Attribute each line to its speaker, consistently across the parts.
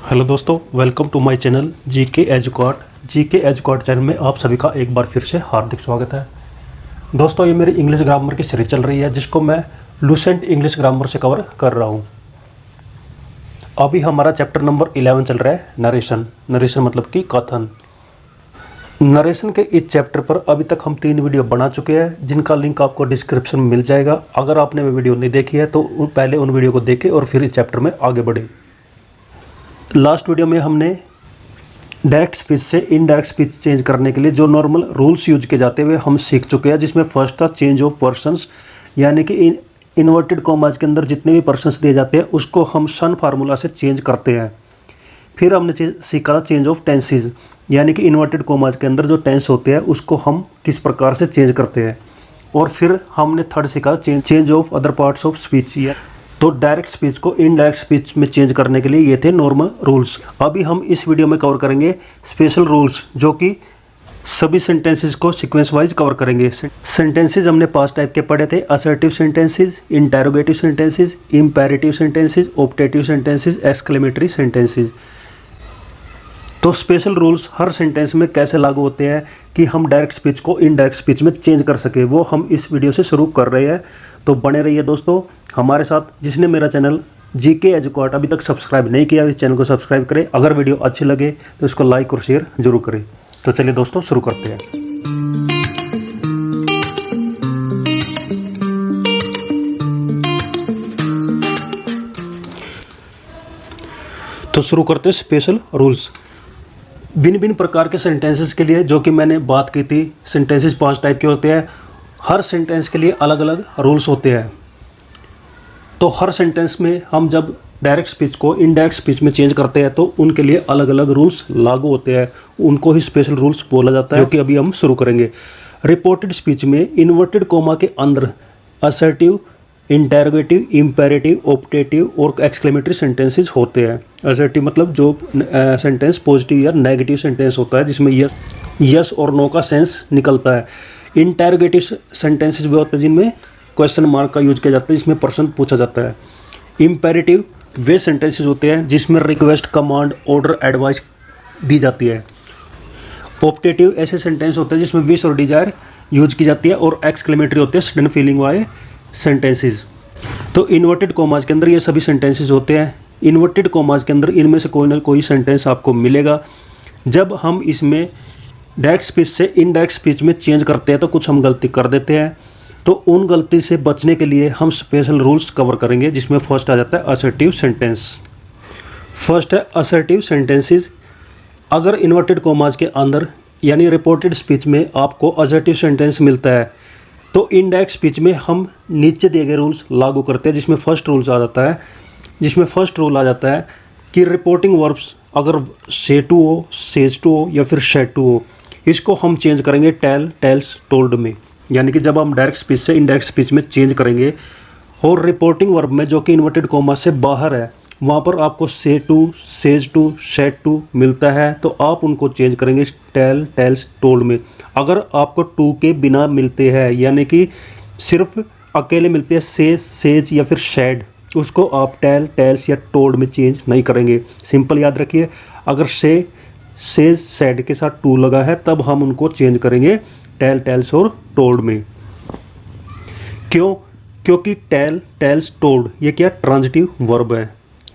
Speaker 1: Hello दोस्तों, welcome to my channel GK educate channel में आप सभी का एक बार फिर से हार्दिक स्वागत है। दोस्तों, ये मेरी इंग्लिश ग्रामर की सीरीज चल रही है जिसको मैं लूसेंट इंग्लिश ग्रामर से कवर कर रहा हूँ। अभी हमारा चैप्टर नंबर 11 चल रहा है, नरेशन मतलब कि कथन। नरेशन के इस चैप्टर पर अभी तक हम 3 वीडियो बना चुके हैं जिनका लिंक आपको डिस्क्रिप्शन में मिल जाएगा। अगर आपने वो वीडियो नहीं देखी है तो पहले उन वीडियो को देखें और फिर इस चैप्टर में आगे बढ़े। लास्ट वीडियो में हमने डायरेक्ट स्पीच से इनडायरेक्ट स्पीच चेंज करने के लिए जो नॉर्मल रूल्स यूज किए जाते हुए हम सीख चुके हैं, जिसमें फर्स्ट था चेंज ऑफ पर्सन्स, यानी कि इन्वर्टेड कॉमास के अंदर जितने भी पर्सन्स दिए जाते हैं उसको हम सन फार्मूला से चेंज करते हैं। फिर हमने सीखा था चेंज ऑफ टेंसेज, यानी कि इन्वर्टेड कॉमास के अंदर जो टेंस होते हैं उसको हम किस प्रकार से चेंज करते हैं। और फिर हमने थर्ड सीखा change of other parts of speech. तो डायरेक्ट स्पीच को इनडायरेक्ट स्पीच में चेंज करने के लिए ये थे नॉर्मल रूल्स। अभी हम इस वीडियो में कवर करेंगे स्पेशल रूल्स, जो कि सभी सेंटेंसेस को सीक्वेंस वाइज कवर करेंगे। सेंटेंसेस हमने 5 टाइप के पढ़े थे: assertive sentences, interrogative sentences, imperative sentences, optative sentences, exclamatory sentences. तो स्पेशल रूल्स हर सेंटेंस में कैसे लागू होते हैं कि हम डायरेक्ट स्पीच को इनडायरेक्ट स्पीच में चेंज कर सके, वो हम इस वीडियो से शुरू कर रहे हैं। तो बने रहिए दोस्तों हमारे साथ। जिसने मेरा चैनल जीके एजुकेट अभी तक सब्सक्राइब नहीं किया, इस चैनल को सब्सक्राइब करें। अगर वीडियो अच्छी लगे तो इसको लाइक और शेयर जरूर करें। तो चलिए दोस्तों शुरू करते हैं। तो शुरू करते हैं स्पेशल रूल्स। भिन्न भिन्न प्रकार के सेंटेंसेस के लिए, जो कि मैंने बात की थी, सेंटेंसेस 5 टाइप के होते हैं। हर सेंटेंस के लिए अलग अलग रूल्स होते हैं। तो हर सेंटेंस में हम जब डायरेक्ट स्पीच को इनडायरेक्ट स्पीच में चेंज करते हैं तो उनके लिए अलग अलग रूल्स लागू होते हैं। उनको ही स्पेशल रूल्स बोला जाता है, जो कि अभी हम शुरू करेंगे। रिपोर्टेड स्पीच में इन्वर्टेड कोमा के अंदर असर्टिव, इंटेरोगेटिव, इंपेरेटिव, ऑप्टेटिव और एक्सक्लेमेटरी सेंटेंसेस होते हैं। असर्टिव मतलब जो सेंटेंस पॉजिटिव या नेगेटिव सेंटेंस होता है, जिसमें यस और नो का सेंस निकलता है। इंटेरोगेटिव सेंटेंसेस भी होते हैं जिनमें क्वेश्चन मार्क का यूज किया जाता है, जिसमें प्रश्न पूछा जाता है। इंपेरेटिव वे सेंटेंसेस होते हैं जिसमें रिक्वेस्ट, कमांड, ऑर्डर, एडवाइस दी जाती है। ऑप्टेटिव ऐसे सेंटेंस होते हैं जिसमें विश और डिजायर यूज की जाती है। और एक्सक्लेमेटरी होते हैं सडन फीलिंग वाले सेंटेंसेस। तो इन्वर्टेड कॉमास के अंदर ये सभी सेंटेंसेस होते हैं। इन्वर्टेड कॉमास के अंदर इनमें से कोई ना कोई सेंटेंस आपको मिलेगा। जब हम इसमें डायरेक्ट स्पीच से इनडायरेक्ट स्पीच में चेंज करते हैं तो कुछ हम गलती कर देते हैं। तो उन गलती से बचने के लिए हम स्पेशल रूल्स कवर करेंगे, जिसमें फर्स्ट आ जाता है असर्टिव सेंटेंस। फर्स्ट है असर्टिव सेंटेंसेस। अगर इन्वर्टेड कॉमास के अंदर यानी रिपोर्टेड स्पीच में आपको असर्टिव सेंटेंस मिलता है तो इनडायरेक्ट स्पीच में हम नीचे दिए गए रूल्स लागू करते हैं, जिसमें फर्स्ट रूल आ जाता है कि रिपोर्टिंग वर्ब्स अगर से टू हो, सेज टू हो या फिर शेड टू हो, इसको हम चेंज करेंगे टेल, टेल्स, टोल्ड में। यानी कि जब हम डायरेक्ट स्पीच से इनडायरेक्ट स्पीच में चेंज करेंगे और रिपोर्टिंग वर्ब में जो कि इन्वर्टेड कॉमा से बाहर है वहाँ पर आपको say to, says to, said to मिलता है तो आप उनको चेंज करेंगे टेल, टेल्स, टोल्ड में। अगर आपको टू के बिना मिलते हैं, यानी कि सिर्फ अकेले मिलते हैं से, सेज या फिर शेड, उसको आप टेल, टेल्स या टोल्ड में चेंज नहीं करेंगे। सिंपल याद रखिए, अगर से, सेज, शेड के साथ टू लगा है तब हम उनको चेंज करेंगे टेल, टेल्स और टोल्ड में। क्यों? क्योंकि टेल, टेल्स, टोल्ड ये क्या ट्रांजिटिव वर्ब है।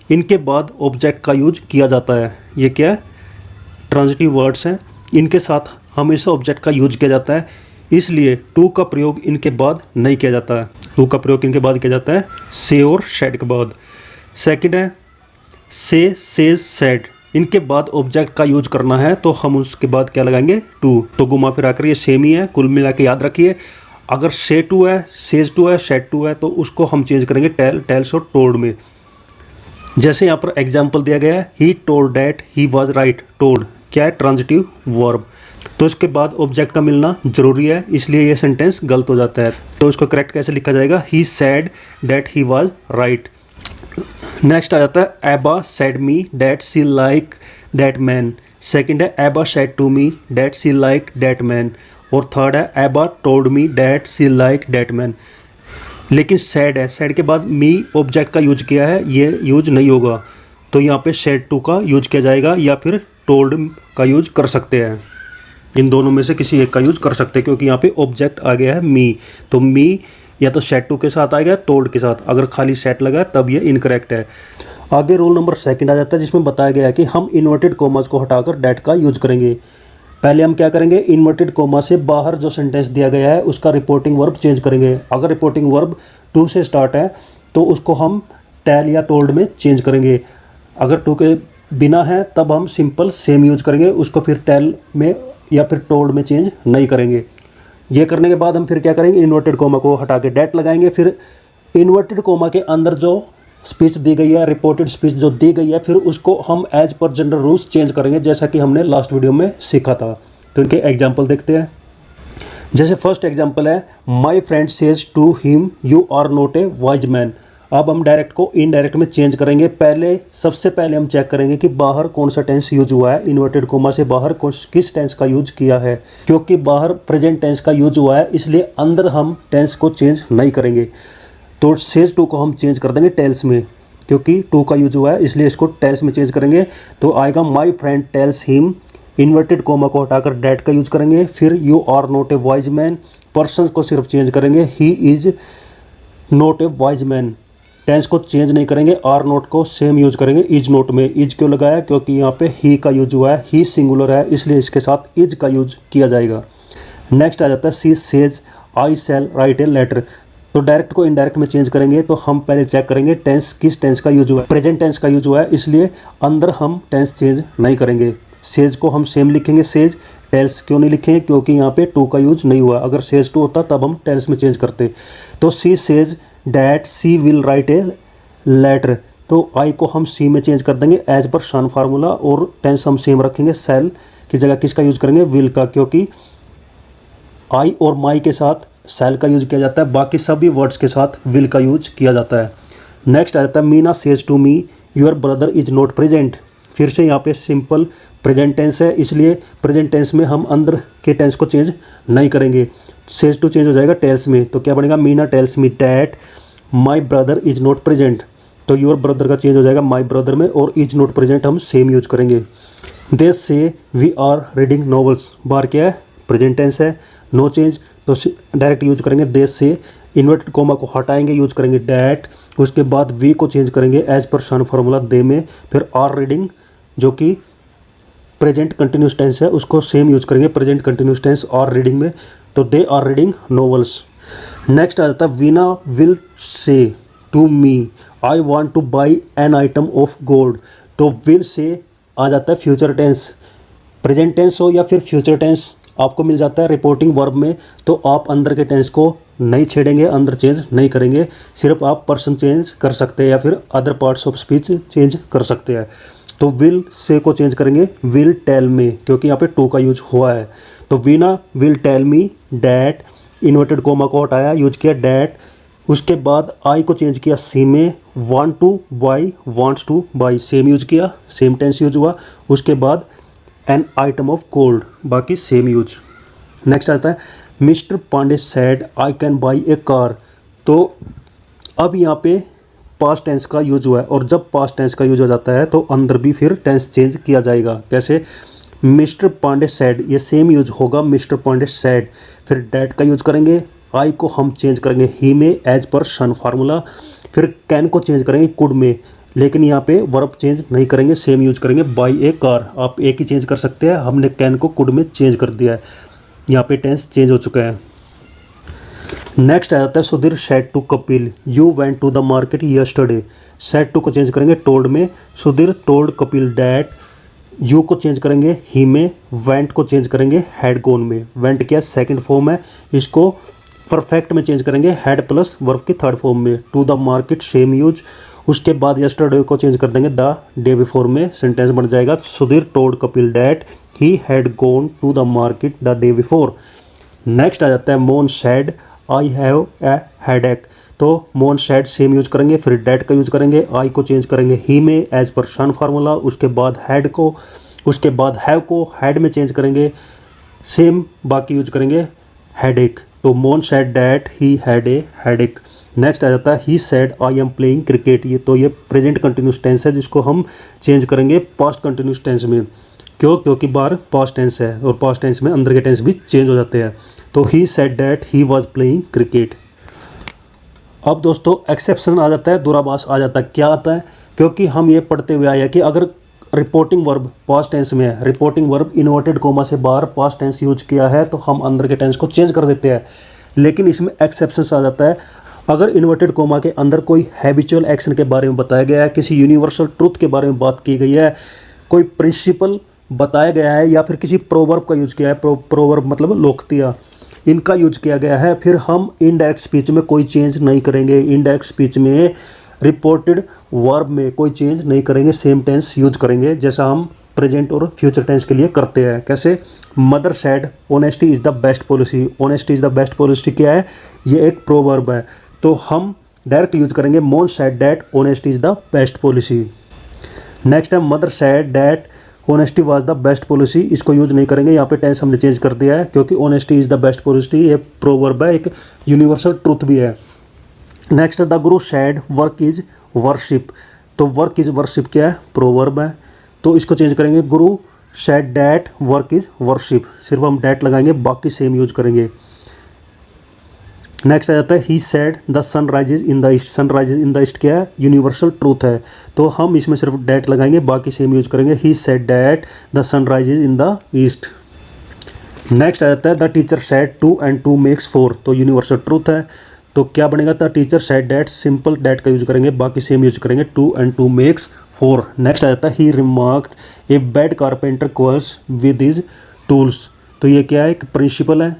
Speaker 1: इनके बाद ऑब्जेक्ट का यूज किया जाता है। ये क्या है? ट्रांजिटिव वर्ड्स हैं, इनके साथ हमेशा ऑब्जेक्ट का यूज किया जाता है, इसलिए टू का प्रयोग इनके बाद नहीं किया जाता है। टू का प्रयोग इनके बाद किया जाता है से और शेड के बाद। सेकंड है से, सेज, शेड, इनके बाद ऑब्जेक्ट का यूज करना है तो हम उसके बाद क्या लगाएंगे? टू। तो घुमा फिरा कर ये सेम ही है, कुल मिला के याद रखिए। अगर से टू है, सेज टू है, शेड टू है तो उसको हम चेंज करेंगे टेल, टेल्स और टोल्ड में। जैसे यहाँ पर एग्जाम्पल दिया गया है, he told that he was right. Told क्या है? Transitive verb. तो इसके बाद ऑब्जेक्ट का मिलना जरूरी है, इसलिए ये सेंटेंस गलत हो जाता है। तो इसको करेक्ट कैसे लिखा जाएगा? He said that he was right. Next आ जाता है Eba said me that she like that man. Second है Eba said to me that she like that man. और थर्ड है Eba told me that she like that man. लेकिन said है, said के बाद मी ऑब्जेक्ट का यूज किया है, ये यूज नहीं होगा। तो यहाँ पे सेड टू का यूज किया जाएगा या फिर टोल्ड का यूज कर सकते हैं। इन दोनों में से किसी एक का यूज कर सकते हैं, क्योंकि यहाँ पे ऑब्जेक्ट आ गया है मी, तो मी या तो सेड टू के साथ आएगा टोल्ड के साथ। अगर खाली सेट लगा तब ये इनकरेक्ट है। आगे रूल नंबर 2 आ जाता है, जिसमें बताया गया है कि हम इन्वर्टेड कोमास को हटाकर डेट का यूज करेंगे। पहले हम क्या करेंगे, इन्वर्टेड कोमा से बाहर जो सेंटेंस दिया गया है उसका रिपोर्टिंग वर्ब चेंज करेंगे। अगर रिपोर्टिंग वर्ब टू से स्टार्ट है तो उसको हम टेल या टोल्ड में चेंज करेंगे। अगर टू के बिना है तब हम सिंपल सेम यूज करेंगे, उसको फिर टेल में या फिर टोल्ड में चेंज नहीं करेंगे। ये करने के बाद हम फिर क्या करेंगे, इन्वर्टेड कोमा को हटा के डेट लगाएंगे। फिर इन्वर्टेड कोमा के अंदर जो स्पीच दी गई है, रिपोर्टेड स्पीच जो दी गई है, फिर उसको हम as per general rules change करेंगे, जैसा कि हमने लास्ट वीडियो में सीखा था। तो इनके एग्जाम्पल देखते हैं। जैसे फर्स्ट एग्जाम्पल है, my friend says to him you are not a wise man. अब हम डायरेक्ट को इनडायरेक्ट में चेंज करेंगे। सबसे पहले हम चेक करेंगे कि बाहर कौन सा टेंस यूज हुआ है, इन्वर्टेड कोमा से बाहर किस टेंस का यूज किया है। क्योंकि बाहर प्रेजेंट टेंस का यूज हुआ है, इसलिए अंदर हम टेंस को चेंज नहीं करेंगे। तो सेज टू को हम चेंज कर देंगे टेल्स में, क्योंकि टू का यूज हुआ है इसलिए इसको टेल्स में चेंज करेंगे। तो आएगा my friend tells him, inverted comma को हटाकर डैट का यूज करेंगे। फिर you are not a wise man, person को सिर्फ चेंज करेंगे, he is not a wise man, tense को चेंज नहीं करेंगे। आर नॉट को सेम यूज करेंगे इज नॉट में। इज क्यों लगाया, क्योंकि यहाँ पे ही का यूज हुआ है, ही सिंगुलर है इसलिए इसके साथ इज का यूज किया जाएगा। नेक्स्ट आ जाता है she says I shall write a letter. तो डायरेक्ट को इनडायरेक्ट में चेंज करेंगे, तो हम पहले चेक करेंगे टेंस किस टेंस का यूज हुआ है। प्रेजेंट टेंस का यूज हुआ है, इसलिए अंदर हम टेंस चेंज नहीं करेंगे। सेज को हम सेम लिखेंगे सेज, टेल्स क्यों नहीं लिखेंगे, क्योंकि यहाँ पे टू का यूज नहीं हुआ। अगर सेज टू होता तब हम टेल्स में चेंज करते। तो she says that she will write a letter, तो आई को हम सी में चेंज कर देंगे एज पर शन फार्मूला, और टेंस हम सेम रखेंगे। सेल की जगह किसका यूज करेंगे, विल का, क्योंकि आई और माई के साथ सेल का यूज किया जाता है, बाकी सभी वर्ड्स के साथ विल का यूज किया जाता है। नेक्स्ट आ जाता है Meena says to me your brother is not present. फिर से यहाँ पे सिंपल प्रेजेंट टेंस है, इसलिए प्रेजेंट टेंस में हम अंदर के टेंस को चेंज नहीं करेंगे। सेज टू चेंज हो जाएगा टेल्स में, तो क्या बनेगा, Meena tales me that my brother is not present. तो योर ब्रदर का चेंज हो जाएगा माई ब्रदर में, और इज नॉट प्रेजेंट हम सेम यूज करेंगे। दे से वी आर रीडिंग नॉवेल्स, बार क्या है, प्रेजेंट टेंस है, नो चेंज, तो डायरेक्ट यूज करेंगे दे से। इन्वर्टेड कोमा को हटाएंगे, यूज करेंगे डैट। उसके बाद वी को चेंज करेंगे एज पर शन फार्मूला दे में। फिर आर रीडिंग जो कि प्रेजेंट कंटिन्यूस टेंस है, उसको सेम यूज करेंगे present continuous tense are reading में। तो they are reading novels. Next आ जाता है Veena will say to me I want to buy an item of gold. तो विल से आ जाता है फ्यूचर टेंस, प्रेजेंट टेंस हो या फिर फ्यूचर टेंस आपको मिल जाता है रिपोर्टिंग वर्ब में, तो आप अंदर के टेंस को नहीं छेड़ेंगे, अंदर चेंज नहीं करेंगे। सिर्फ आप पर्सन चेंज कर सकते हैं या फिर other parts of speech change कर सकते हैं। तो विल से को चेंज करेंगे विल टेल में, क्योंकि यहाँ पे टू का यूज हुआ है। तो Veena will tell me that, inverted comma को हटाया, यूज किया डैट। उसके बाद आई को चेंज किया सी में, want to buy wants to buy same use किया, सेम टेंस यूज हुआ। उसके बाद एन आइटम ऑफ गोल्ड, बाकी सेम यूज। नेक्स्ट आता है mister Pandey said I can buy a car. तो अब यहाँ पे पास्ट टेंस का यूज हुआ है, और जब पास्ट टेंस का यूज हो जाता है तो अंदर भी फिर टेंस चेंज किया जाएगा। कैसे, मिस्टर पांडे सैड, ये सेम यूज होगा मिस्टर पांडे सैड। फिर डैट का यूज करेंगे, आई को हम चेंज करेंगे ही में एज पर शन फार्मूला। फिर कैन को चेंज करेंगे कुड में, लेकिन यहाँ पे वर्ब चेंज नहीं करेंगे, सेम यूज करेंगे बाई ए कार। आप एक ही चेंज कर सकते हैं, हमने कैन को कुड में चेंज कर दिया है, यहाँ पे टेंस चेंज हो चुका है। नेक्स्ट आ जाता है Sudhir said to Kapil you went to the market yesterday. Said to को चेंज करेंगे टोल्ड में, Sudhir told Kapil that. You को चेंज करेंगे ही में, वेंट को चेंज करेंगे हैड गॉन में। वेंट क्या सेकंड फॉर्म है, इसको परफेक्ट में चेंज करेंगे हैड प्लस वर्ब की थर्ड फॉर्म में। To the market same use. उसके बाद यस्टरडे को चेंज कर देंगे द डे बिफोर में, सेंटेंस बन जाएगा Sudhir told Kapil that he had gone to the market the day before. Next आ जाता है Mohan said I have a headache. तो मोहन सैड सेम यूज करेंगे, फिर डैट का यूज करेंगे, आई को चेंज करेंगे ही में एज पर शन फार्मूला। उसके बाद हैड को, उसके बाद हैव को हैड में चेंज करेंगे, सेम बाकी यूज करेंगे हेडेक। तो Mohan said that he had a headache. Next आ जाता है he said I am playing cricket. ये प्रेजेंट कंटिन्यूस टेंस है जिसको हम चेंज करेंगे पास्ट कंटिन्यूस टेंस में। क्योंकि बार पास्ट टेंस है और पास्ट टेंस में अंदर के टेंस भी चेंज हो जाते हैं। तो he said that he was playing cricket. अब दोस्तों एक्सेप्शन आ जाता है, दूराभास आ जाता है। क्या आता है? क्योंकि हम ये पढ़ते हुए आए हैं कि अगर रिपोर्टिंग वर्ब पास्ट टेंस में है, रिपोर्टिंग वर्ब इन्वर्टेड कोमा से बाहर पास्ट टेंस यूज किया है तो हम अंदर के टेंस को चेंज कर देते हैं। लेकिन इसमें एक्सेप्शन आ जाता है। अगर इन्वर्टेड कोमा के अंदर कोई हैबिचुअल एक्शन के बारे में बताया गया है, किसी यूनिवर्सल ट्रूथ के बारे में बात की गई है, कोई प्रिंसिपल बताया गया है, या फिर किसी प्रोवर्ब का यूज किया है, प्रोवर्ब मतलब लोकतिया, इनका यूज किया गया है, फिर हम इनडायरेक्ट स्पीच में कोई चेंज नहीं करेंगे। इनडायरेक्ट स्पीच में रिपोर्टेड वर्ब में कोई चेंज नहीं करेंगे, सेम टेंस यूज करेंगे जैसा हम प्रेजेंट और फ्यूचर टेंस के लिए करते हैं। कैसे? Mother said honesty is the best policy. Honesty is the best policy क्या है? ये एक प्रोवर्ब है, तो हम डायरेक्ट यूज करेंगे Mohan said that honesty is the best policy. Next है mother said that honesty was the best policy. इसको यूज नहीं करेंगे, यहाँ पे टेंस हमने चेंज कर दिया है क्योंकि honesty is the best policy ये प्रोवर्ब है, एक यूनिवर्सल ट्रूथ भी है। Next the guru said work is worship. तो वर्क इज वर्शिप क्या है? प्रोवर्ब है, तो इसको चेंज करेंगे guru said that work is worship. सिर्फ हम डैट लगाएंगे, बाकी सेम यूज करेंगे। नेक्स्ट आ जाता है he said the sun rises in the east. Sun rises in the east क्या है? यूनिवर्सल ट्रूथ है, तो हम इसमें सिर्फ डैट लगाएंगे, बाकी सेम यूज करेंगे। He said that the sun rises in the east. Next आ जाता है the teacher said 2 and 2 makes 4। तो यूनिवर्सल ट्रूथ है, तो क्या बनेगा? The teacher said that, simple that का यूज करेंगे, बाकी सेम यूज करेंगे। 2 and 2 makes 4। नेक्स्ट आ जाता है he remarked a bad carpenter quarrels with his tools. तो ये क्या है? एक प्रिंसिपल है,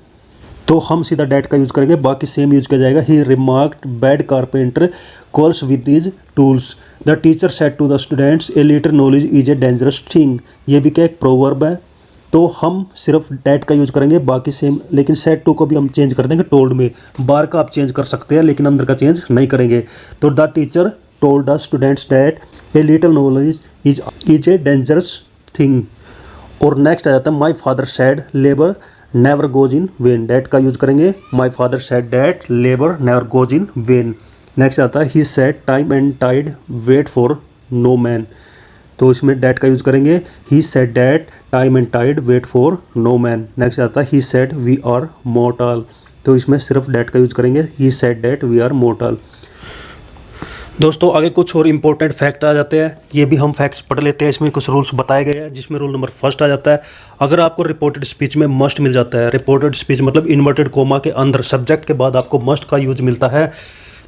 Speaker 1: तो हम सीधा डैट का यूज करेंगे, बाकी सेम यूज किया जाएगा। He remarked bad carpenter quarrels with his tools. The teacher said to the students a little knowledge is a dangerous thing. ये भी क्या? एक प्रोवर्ब है, तो हम सिर्फ डैट का यूज करेंगे, बाकी सेम। लेकिन सेड टू को भी हम चेंज कर देंगे टोल्ड में। बार का आप चेंज कर सकते हैं लेकिन अंदर का चेंज नहीं करेंगे। तो the teacher told the students that a little knowledge is a dangerous thing. और नेक्स्ट आ जाता है my father said labour never goes in vain. That का यूज करेंगे, my father said that labour never goes in vain. Next आता है he said time and tide wait for no man. तो इसमें डैट का यूज करेंगे, he said that time and tide wait for no man. Next आता है he said we are mortal. तो इसमें सिर्फ डैट का यूज करेंगे, he said that we are mortal. दोस्तों आगे कुछ और इम्पोर्टेंट फैक्ट आ जाते हैं, ये भी हम फैक्ट्स पढ़ लेते हैं। इसमें कुछ रूल्स बताए गए हैं, जिसमें रूल नंबर फर्स्ट आ जाता है अगर आपको रिपोर्टेड स्पीच में मस्ट मिल जाता है। रिपोर्टेड स्पीच मतलब इन्वर्टेड कोमा के अंदर सब्जेक्ट के बाद आपको मस्ट का यूज मिलता है,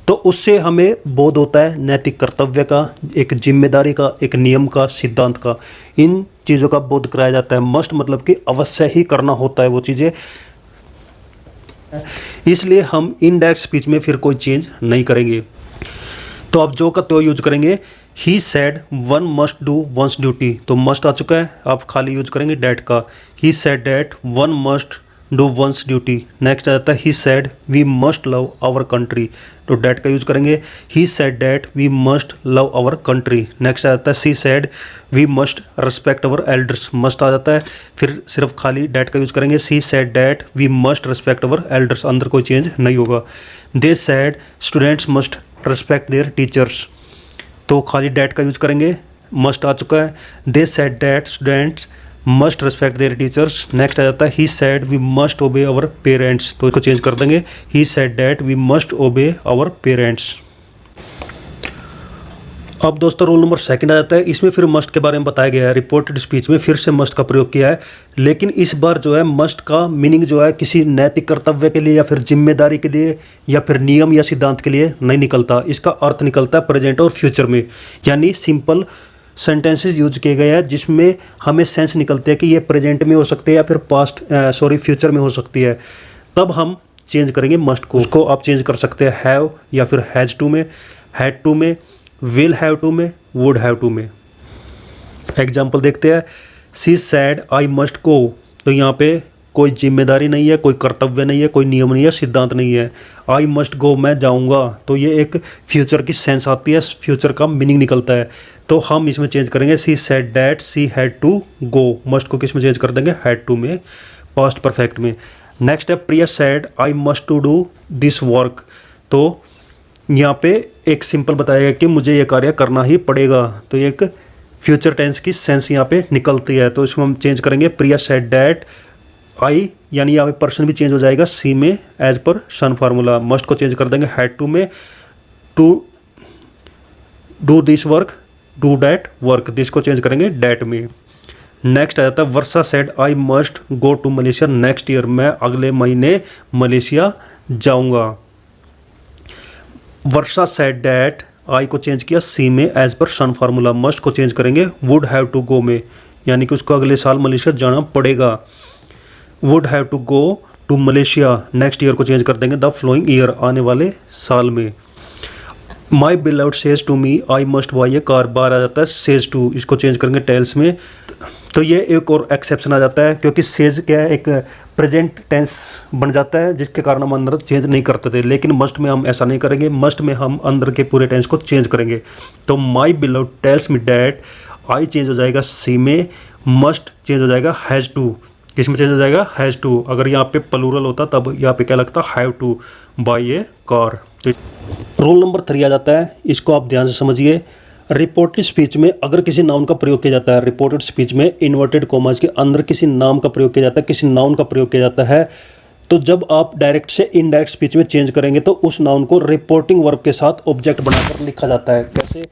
Speaker 1: तो उससे हमें बोध होता है नैतिक कर्तव्य का, एक जिम्मेदारी का, एक नियम का, सिद्धांत का। इन चीज़ों का बोध कराया जाता है। मस्ट मतलब कि अवश्य ही करना होता है वो चीज़ें, इसलिए हम इनडायरेक्ट स्पीच में फिर कोई चेंज नहीं करेंगे। तो अब जो का तो यूज करेंगे। He said one must do one's duty. तो मस्ट आ चुका है, आप खाली यूज करेंगे डैट का। He said that one must do one's duty. Next आ जाता है he said we must love our country. तो डैट का यूज करेंगे, he said that we must love our country. Next आ जाता है she said we must respect our elders. Must आ जाता है, फिर सिर्फ खाली डैट का यूज करेंगे। She said that we must respect our elders, अंदर कोई चेंज नहीं होगा। They said students must respect their teachers. तो खाली डैट का यूज करेंगे, मस्ट आ चुका है। They said that students must respect their teachers. Next आ जाता है he said we must obey our parents. तो इसको चेंज कर देंगे, he said that we must obey our parents. अब दोस्तों रूल नंबर सेकंड आ जाता है, इसमें फिर मस्ट के बारे में बताया गया है। रिपोर्टेड स्पीच में फिर से मस्ट का प्रयोग किया है, लेकिन इस बार जो है मस्ट का मीनिंग जो है किसी नैतिक कर्तव्य के लिए या फिर जिम्मेदारी के लिए या फिर नियम या सिद्धांत के लिए नहीं निकलता। इसका अर्थ निकलता है प्रेजेंट और फ्यूचर में, यानी सिंपल सेंटेंसेस यूज किए गए हैं जिसमें हमें सेंस निकलते हैं कि ये प्रेजेंट में हो सकते हैं या फिर फ्यूचर में हो सकती है। तब हम चेंज करेंगे मस्ट को। उसको आप चेंज कर सकते हैं हैव या फिर हैज़ टू में, हैड टू में, विल हैव टू में, वुड हैव टू में। एग्जाम्पल देखते हैं, सी सैड आई मस्ट गो। तो यहाँ पे कोई जिम्मेदारी नहीं है, कोई कर्तव्य नहीं है, कोई नियम नहीं है, सिद्धांत नहीं है। आई मस्ट गो, मैं जाऊँगा, तो ये एक फ्यूचर की सेंस आती है, फ्यूचर का मीनिंग निकलता है। तो हम इसमें चेंज करेंगे, she said that she had to go. Must को किस में चेंज कर देंगे, हैड टू में, पास्ट परफेक्ट में। नेक्स्ट है Priya said I must to do this work. तो यहाँ पे एक सिंपल बताया कि मुझे ये कार्य करना ही पड़ेगा, तो ये एक फ्यूचर टेंस की सेंस यहाँ पे निकलती है। तो इसमें हम चेंज करेंगे प्रिया सेड डैट आई, यानी यहाँ पे पर्सन भी चेंज हो जाएगा सी में एज पर सन फार्मूला। मस्ट को चेंज कर देंगे हैड टू में, to do this work, do that work, this को चेंज करेंगे डैट में। नेक्स्ट आ जाता है Varsha said I must go to Malaysia next year, मैं अगले महीने मलेशिया जाऊंगा। वर्षा सेड डैट आई को चेंज किया सी में एज पर सन फार्मूला। मस्ट को चेंज करेंगे वुड हैव टू गो में, यानी कि उसको अगले साल मलेशिया जाना पड़ेगा। Would have to go to Malaysia next year को चेंज कर देंगे द फ्लोइंग ईयर, आने वाले साल में। My beloved says to me I must buy a car, बार आ जाता है सेज टू, इसको चेंज करेंगे टेल्स में। तो ये एक और एक्सेप्शन आ जाता है, क्योंकि सेज क्या है एक प्रेजेंट टेंस बन जाता है, जिसके कारण हम अंदर चेंज नहीं करते थे। लेकिन मस्ट में हम ऐसा नहीं करेंगे, मस्ट में हम अंदर के पूरे टेंस को चेंज करेंगे। तो my beloved tells me that, I change हो जाएगा सी में, मस्ट चेंज हो जाएगा हैज़ टू, किसमें चेंज हो जाएगा हैज़ टू। अगर यहाँ पे प्लूरल होता तब यहाँ पे क्या लगता have two by a car. Rule number 3 आ जाता है, इसको आप ध्यान से समझिए। रिपोर्टेड स्पीच में अगर किसी नाउन का प्रयोग किया जाता है, रिपोर्टेड स्पीच में इन्वर्टेड कॉमास के अंदर किसी नाम का प्रयोग किया जाता है, किसी नाउन का प्रयोग किया जाता है, तो जब आप डायरेक्ट से इनडायरेक्ट स्पीच में चेंज करेंगे तो उस नाउन को रिपोर्टिंग वर्ब के साथ ऑब्जेक्ट बनाकर लिखा जाता है। कैसे?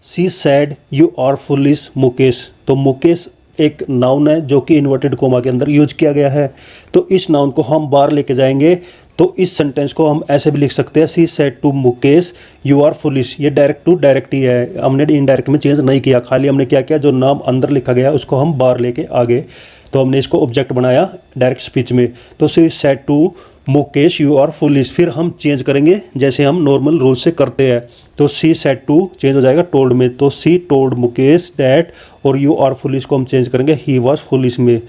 Speaker 1: She said you are foolish Mukesh, तो मुकेश एक नाउन है जो कि इन्वर्टेड कोमा के अंदर यूज किया गया है। तो इस नाउन को हम बाहर लेके जाएंगे, तो इस सेंटेंस को हम ऐसे भी लिख सकते हैं she said to Mukesh you are foolish. ये डायरेक्ट टू डायरेक्ट ही है, हमने इनडायरेक्ट में चेंज नहीं किया, खाली हमने क्या किया, जो नाम अंदर लिखा गया उसको हम बाहर लेके आ गए, तो हमने इसको ऑब्जेक्ट बनाया डायरेक्ट स्पीच में। तो she said to Mukesh you are foolish, फिर हम चेंज करेंगे जैसे हम नॉर्मल रूल से करते हैं। तो सी सेड टू चेंज हो जाएगा टोल्ड में, तो सी टोल्ड मुकेश डैट, और यू आर फुलिश को हम चेंज करेंगे ही वॉज फुलिश में।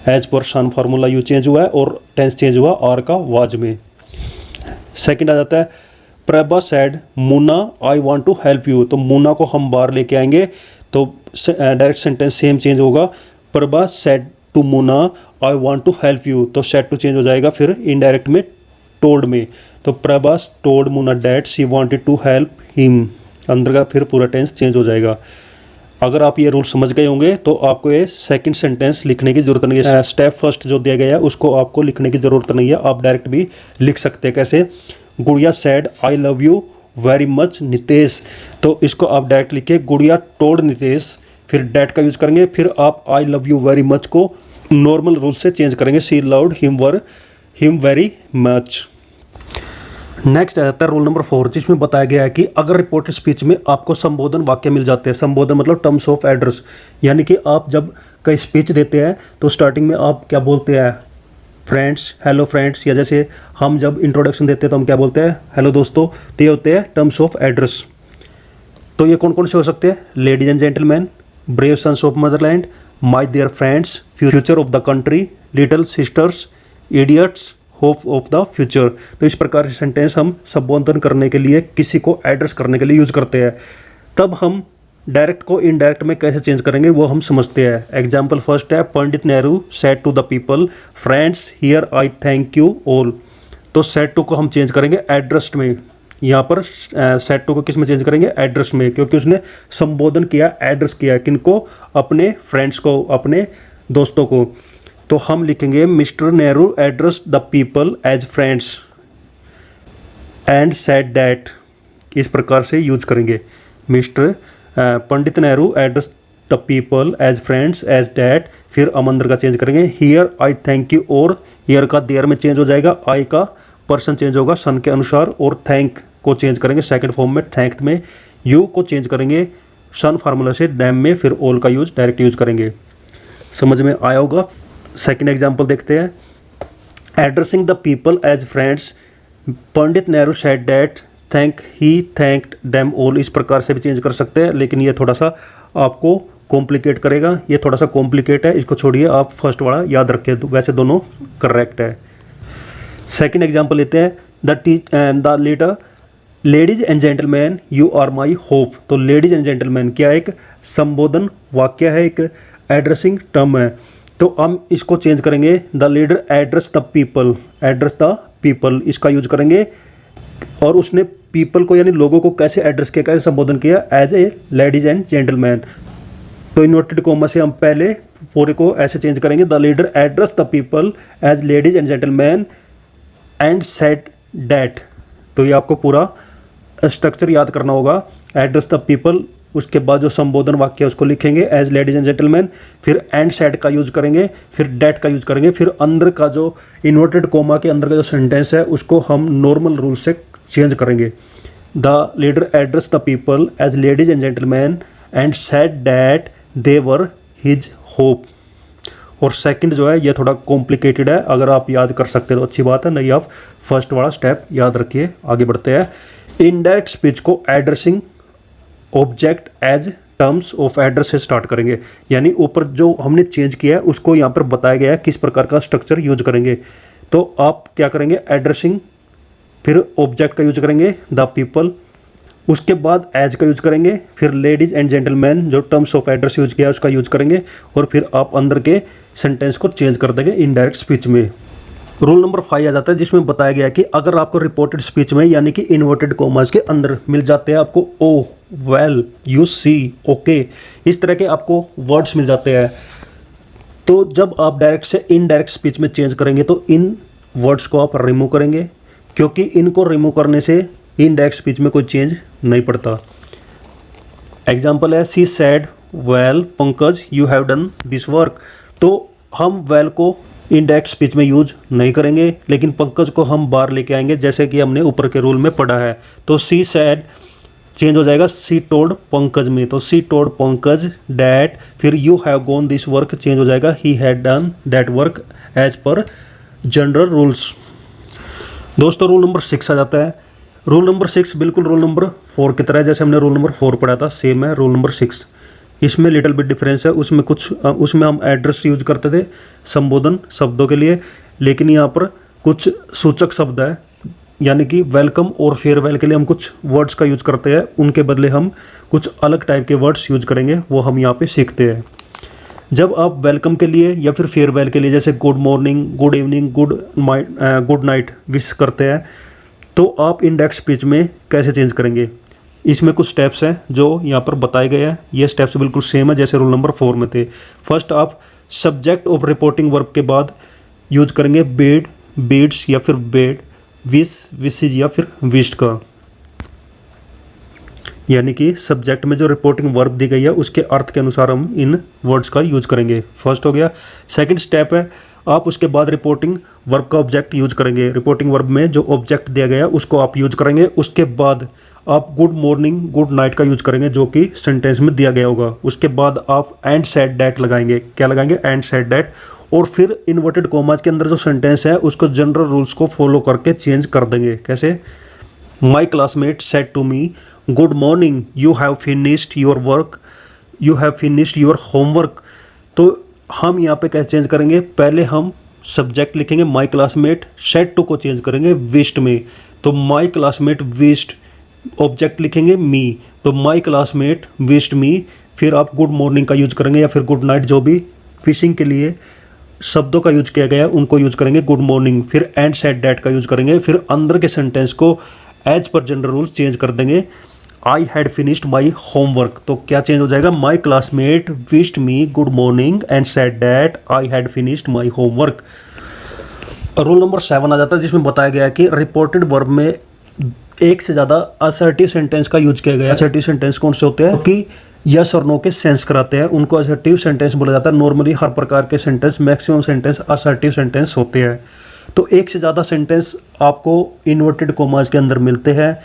Speaker 1: एज पर सन फार्मूला यू चेंज हुआ है और टेंस चेंज हुआ आर का वाज में। सेकंड आ जाता है Prabha said Munna I want to help you, तो मुन्ना को हम बाहर लेके आएंगे तो डायरेक्ट सेंटेंस सेम चेंज होगा। Prabha said to Munna I want to help you, तो सैड टू चेंज हो जाएगा फिर इनडायरेक्ट में टोल्ड में। तो Prabha told Munna that she wanted to help him, अंदर का फिर पूरा टेंस चेंज हो जाएगा। अगर आप ये रूल समझ गए होंगे तो आपको ये सेकंड सेंटेंस लिखने की जरूरत नहीं है। स्टेप फर्स्ट जो दिया गया है उसको आपको लिखने की जरूरत नहीं है, आप डायरेक्ट भी लिख सकते हैं। कैसे? गुड़िया sad I love you very much Nitesh, तो इसको आप डायरेक्ट लिखिए गुड़िया टोल्ड नितेश, फिर डैट का यूज करेंगे, फिर आप I love you very much को नॉर्मल रूल से चेंज करेंगे she loved him very much. Next आ जाता है रूल नंबर 4, जिसमें बताया गया है कि अगर रिपोर्टेड स्पीच में आपको संबोधन वाक्य मिल जाते हैं, संबोधन मतलब टर्म्स ऑफ एड्रेस, यानी कि आप जब कई स्पीच देते हैं तो स्टार्टिंग में आप क्या बोलते हैं, फ्रेंड्स, हेलो फ्रेंड्स, या जैसे हम जब इंट्रोडक्शन देते हैं तो हम क्या बोलते हैं, हेलो दोस्तों, तो ये होते हैं टर्म्स ऑफ एड्रेस। तो ये कौन कौन से हो सकते हैं? Ladies and gentleman, brave sons of motherland, my dear friends, future of the country, little sisters, idiots, hope of the future. तो इस प्रकार से सेंटेंस हम संबोधन करने के लिए, किसी को एड्रेस करने के लिए यूज करते हैं। तब हम डायरेक्ट को इनडायरेक्ट में कैसे चेंज करेंगे वो हम समझते हैं। एग्जाम्पल फर्स्ट है Pandit Nehru said to the people friends here I thank you all, तो सेड टू को हम चेंज करेंगे एड्रेस में। यहाँ पर सेड टू को किस में चेंज करेंगे? एड्रेस में, क्योंकि उसने संबोधन किया, एड्रेस किया, किनको? अपने फ्रेंड्स को, अपने दोस्तों को। तो हम लिखेंगे mister Nehru address the people as friends and said that, इस प्रकार से यूज करेंगे। Mister Pandit Nehru address the people as friends as that, फिर हम अंदर का चेंज करेंगे हियर आई थैंक यू, और हियर का देयर में चेंज हो जाएगा, आई का पर्सन चेंज होगा सन के अनुसार, और थैंक को चेंज करेंगे सेकंड फॉर्म में थैंक्ड में, यू को चेंज करेंगे सन फार्मूला से दैम में, फिर ऑल का यूज डायरेक्ट यूज करेंगे। समझ में आया होगा। सेकंड एग्जांपल देखते हैं। Addressing the people as friends Pandit Nehru said that he thanked them all, इस प्रकार से भी चेंज कर सकते हैं, लेकिन ये थोड़ा सा आपको कॉम्प्लिकेट करेगा, ये थोड़ा सा कॉम्प्लिकेट है, इसको छोड़िए, आप फर्स्ट वाला याद रखें, वैसे दोनों करेक्ट है। सेकंड एग्जांपल लेते हैं। The leader ladies and gentleman you are my hope, तो लेडीज एंड जेंटलमैन क्या एक संबोधन वाक्य है, एक एड्रेसिंग टर्म है, तो हम इसको चेंज करेंगे the leader address the people, address the people, इसका यूज करेंगे और उसने पीपल को यानी लोगों को कैसे एड्रेस किया, कैसे संबोधन किया, as a ladies and gentleman. तो इन्वर्टेड कॉमा से हम पहले पूरे को ऐसे चेंज करेंगे, the leader address the people as ladies and gentleman and said that. तो ये आपको पूरा स्ट्रक्चर याद करना होगा, एड्रेस द पीपल, उसके बाद जो संबोधन वाक्य है उसको लिखेंगे एज लेडीज एंड जेंटलमैन, फिर एंड सेड का यूज करेंगे, फिर डैट का यूज करेंगे, फिर अंदर का जो इन्वर्टेड कॉमा के अंदर का जो सेंटेंस है उसको हम नॉर्मल रूल से चेंज करेंगे। The leader address the people as ladies and gentleman and said that they were his hope. और सेकंड जो है ये थोड़ा कॉम्प्लिकेटेड है, अगर आप याद कर सकते हो तो अच्छी बात है, नहीं आप फर्स्ट वाला स्टेप याद रखिए। आगे बढ़ते हैं। इनडायरेक्ट स्पीच को addressing object as terms of address से स्टार्ट करेंगे, यानी ऊपर जो हमने चेंज किया है उसको यहाँ पर बताया गया है किस प्रकार का स्ट्रक्चर यूज करेंगे। तो आप क्या करेंगे, एड्रेसिंग, फिर ऑब्जेक्ट का यूज करेंगे द पीपल, उसके बाद एज का यूज करेंगे, फिर लेडीज एंड जेंटलमैन जो टर्म्स ऑफ एड्रेस यूज किया उसका यूज करेंगे, और फिर आप अंदर के सेंटेंस को चेंज कर देंगे इनडायरेक्ट स्पीच में। रूल नंबर 5 आ जाता है जिसमें बताया गया है कि अगर आपको रिपोर्टेड स्पीच में यानी कि इन्वर्टेड कॉमास के अंदर मिल जाते हैं आपको ओ, वेल, यू सी, ओके, इस तरह के आपको वर्ड्स मिल जाते हैं, तो जब आप डायरेक्ट से इनडायरेक्ट स्पीच में चेंज करेंगे तो इन वर्ड्स को आप रिमूव करेंगे, क्योंकि इनको रिमूव करने से इनडायरेक्ट स्पीच में कोई चेंज नहीं पड़ता। एग्जाम्पल है she said well Pankaj you have done this work. तो हम वेल को इनडायरेक्ट स्पीच में यूज नहीं करेंगे, लेकिन पंकज को हम बाहर लेके आएंगे जैसे कि हमने ऊपर के रूल में पढ़ा है। तो सी सैड चेंज हो जाएगा सी टोल्ड पंकज में, तो सी टोल्ड पंकज डैट, फिर you have gone this work change हो जाएगा he had done that work as per general rules. दोस्तों रूल नंबर 6 आ जाता है। रूल नंबर 6 बिल्कुल रूल नंबर 4 की तरह है, जैसे हमने रूल नंबर 4 पढ़ा था सेम है रूल नंबर 6। इसमें लिटिल बिट डिफरेंस है, उसमें हम एड्रेस यूज करते थे संबोधन शब्दों के लिए, लेकिन यहाँ पर कुछ सूचक शब्द है, यानी कि वेलकम और फेयरवेल के लिए हम कुछ वर्ड्स का यूज करते हैं, उनके बदले हम कुछ अलग टाइप के वर्ड्स यूज करेंगे, वो हम यहाँ पे सीखते हैं। जब आप वेलकम के लिए या फिर फेयरवेल के लिए जैसे good morning, good evening, good night wish करते हैं, तो आप इंडेक्स स्पीच में कैसे चेंज करेंगे, इसमें कुछ स्टेप्स हैं जो यहाँ पर बताए गए हैं। ये स्टेप्स बिल्कुल सेम है जैसे रूल नंबर 4 में थे। फर्स्ट आप सब्जेक्ट ऑफ रिपोर्टिंग वर्ब के बाद यूज करेंगे बीड, बीड्स या फिर बेड, विश, विशेज या फिर विश्ड का, यानी कि सब्जेक्ट में जो रिपोर्टिंग वर्ब दी गई है उसके अर्थ के अनुसार हम इन वर्ड्स का यूज करेंगे। फर्स्ट हो गया। सेकंड स्टेप है आप उसके बाद रिपोर्टिंग वर्ब का ऑब्जेक्ट यूज करेंगे। रिपोर्टिंग वर्ब में जो ऑब्जेक्ट दिया गया है उसको आप यूज करेंगे। उसके बाद आप गुड मॉर्निंग, गुड नाइट का यूज करेंगे जो कि सेंटेंस में दिया गया होगा। उसके बाद आप एंड सेड डैट लगाएंगे। क्या लगाएंगे? And said that. और फिर इन्वर्टेड कॉमास के अंदर जो सेंटेंस है उसको जनरल रूल्स को फॉलो करके चेंज कर देंगे। कैसे? My classmate said to me good morning, you have finished your work, you have finished your homework. तो हम यहाँ पे कैसे चेंज करेंगे? पहले हम सब्जेक्ट लिखेंगे माई क्लासमेट, सेड टू को चेंज करेंगे विश्ड में। तो माई क्लासमेट विश्ड, ऑब्जेक्ट लिखेंगे मी, तो माई क्लासमेट विश्ड मी। फिर आप गुड मॉर्निंग का यूज करेंगे या फिर गुड नाइट, जो भी फिशिंग के लिए शब्दों का यूज किया गया है उनको यूज करेंगे गुड मॉर्निंग। फिर एंड सेड डैट का यूज करेंगे। फिर अंदर के सेंटेंस को as per general rules change कर देंगे। I had finished my homework, तो क्या चेंज हो जाएगा? माई classmate wished me good morning and said that I had finished my homework. Rule number 7 आ जाता है जिसमें बताया गया है कि रिपोर्टेड वर्ब में एक से ज़्यादा असर्टिव सेंटेंस का यूज किया गया है। असर्टिव सेंटेंस कौन से होते हैं? कि यस और नो के सेंस कराते हैं, उनको असर्टिव सेंटेंस बोला जाता है। नॉर्मली हर प्रकार के sentence, maximum sentence assertive sentence होते हैं। तो एक से ज़्यादा सेंटेंस आपको इन्वर्टेड कॉमास के अंदर मिलते हैं।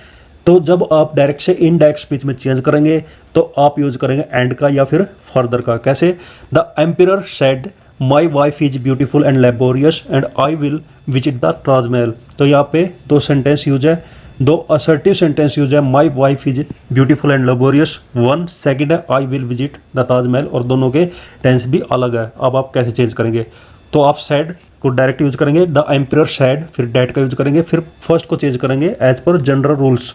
Speaker 1: तो जब आप डायरेक्ट से इनडायरेक्ट स्पीच में चेंज करेंगे तो आप यूज करेंगे एंड का या फिर फर्दर का। कैसे? The emperor said my wife is beautiful and laborious and I will visit the Taj Mahal. तो यहाँ पे दो सेंटेंस यूज है, दो असर्टिव सेंटेंस यूज है। My wife is beautiful and laborious one, second है I will visit the Taj Mahal, और दोनों के टेंस भी अलग है। अब आप कैसे चेंज करेंगे? तो आप सेड को डायरेक्ट यूज करेंगे, द एम्परर सेड, फिर डैट का यूज करेंगे, फिर फर्स्ट को चेंज करेंगे as per general rules.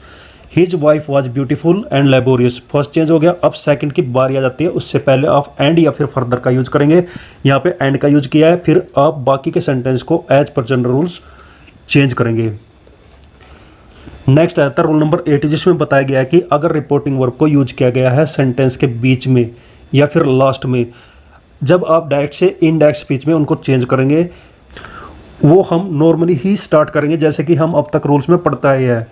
Speaker 1: His wife was beautiful and laborious, first change हो गया। अब सेकंड की बारी आ जाती है, उससे पहले आप एंड या फिर फर्दर का यूज करेंगे। यहाँ पे एंड का यूज किया है, फिर आप बाकी के सेंटेंस को as per general rules change करेंगे। नेक्स्ट आता है रूल नंबर 8, जिसमें बताया गया है कि अगर रिपोर्टिंग वर्ब को यूज किया गया है सेंटेंस के बीच में या फिर लास्ट में, जब आप डायरेक्ट से इनडायरेक्ट स्पीच में उनको चेंज करेंगे, वो हम नॉर्मली ही स्टार्ट करेंगे जैसे कि हम अब तक रूल्स में पढ़ता ही है।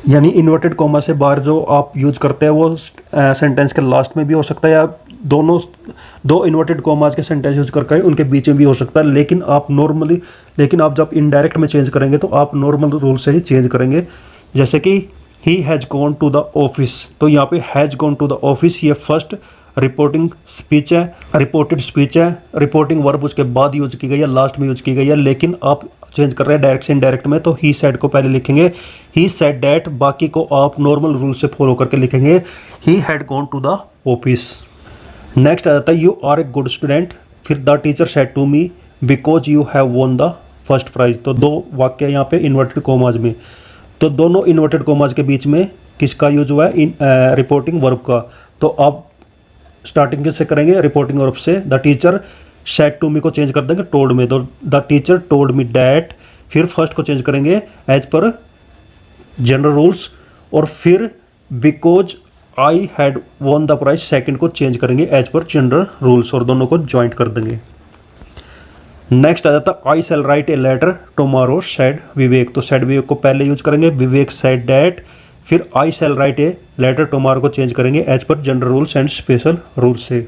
Speaker 1: यानी इन्वर्टेड कॉमा से बाहर जो आप यूज करते हैं वो सेंटेंस के लास्ट में भी हो सकता है, या दो इन्वर्टेड कॉमास के सेंटेंस यूज करके उनके बीच में भी हो सकता है। लेकिन आप जब इनडायरेक्ट में चेंज करेंगे तो आप नॉर्मल रूल से ही चेंज करेंगे। जैसे कि he has gone to the office, तो यहाँ पे has gone to the office ये फर्स्ट रिपोर्टिंग स्पीच है, रिपोर्टेड स्पीच है। रिपोर्टिंग वर्ब उसके बाद यूज की गई है, लास्ट में यूज की गई है। लेकिन आप चेंज कर रहे हैं डायरेक्ट से इनडायरेक्ट में, तो ही सेड को पहले लिखेंगे, ही सेड दैट, बाकी को आप नॉर्मल रूल से फॉलो करके लिखेंगे he had gone to the office. Next आ जाता है you are a good student, फिर the teacher said to me because you have won the first prize. तो दो वाक्य यहाँ पे इन्वर्टेड कोमाज में, तो दोनों इन्वर्टेड कोमाज के बीच में किसका यूज हुआ है, रिपोर्टिंग वर्ब का। तो आप स्टार्टिंग से करेंगे रिपोर्टिंग वर्ब से, the teacher said to me को चेंज कर देंगे टोल्ड में, तो the teacher told me that, फिर फर्स्ट को चेंज करेंगे एज पर जनरल रूल्स, और फिर because I had won the prize second को चेंज करेंगे एज पर जनरल रूल्स, और दोनों को ज्वाइंट कर देंगे। नेक्स्ट आ जाता है I shall write a letter tomorrow said Vivek, तो सेड विवेक को पहले यूज करेंगे, विवेक सेड डैट, फिर I shall write a letter tomorrow को चेंज करेंगे as per general rules and special rules से।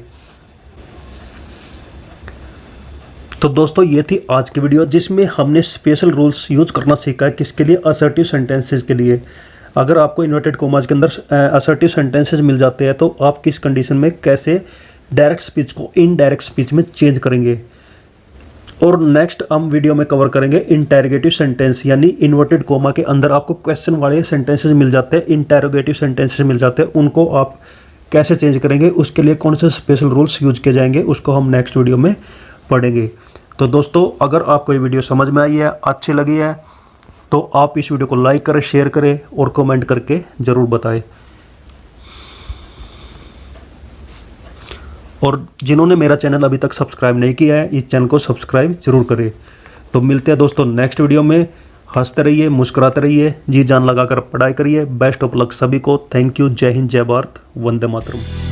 Speaker 1: तो दोस्तों ये थी आज की वीडियो जिसमें हमने स्पेशल रूल्स यूज करना सीखा है, किसके लिए, असर्टिव सेंटेंसेस के लिए। अगर आपको इन्वर्टेड कोमाज के अंदर असर्टिव सेंटेंसेस मिल जाते हैं तो आप किस कंडीशन में कैसे डायरेक्ट स्पीच को इनडायरेक्ट स्पीच में चेंज करेंगे। और नेक्स्ट हम वीडियो में कवर करेंगे इंटेरोगेटिव सेंटेंस, यानी इन्वर्टेड कोमा के अंदर आपको क्वेश्चन वाले सेंटेंसेस मिल जाते हैं, इंटेरोगेटिव सेंटेंसेस मिल जाते हैं, उनको आप कैसे चेंज करेंगे, उसके लिए कौन से स्पेशल रूल्स यूज किए जाएंगे, उसको हम नेक्स्ट वीडियो में पढ़ेंगे। तो दोस्तों अगर आपको ये वीडियो समझ में आई है, अच्छी लगी है, तो आप इस वीडियो को लाइक करें, शेयर करें और कमेंट करके ज़रूर बताएं। और जिन्होंने मेरा चैनल अभी तक सब्सक्राइब नहीं किया है, इस चैनल को सब्सक्राइब जरूर करें। तो मिलते हैं दोस्तों नेक्स्ट वीडियो में। हंसते रहिए, मुस्कुराते रहिए, जी जान लगाकर पढ़ाई करिए। बेस्ट ऑफ लक सभी को। Thank you. जय हिंद, जय भारत, वंदे मातरम।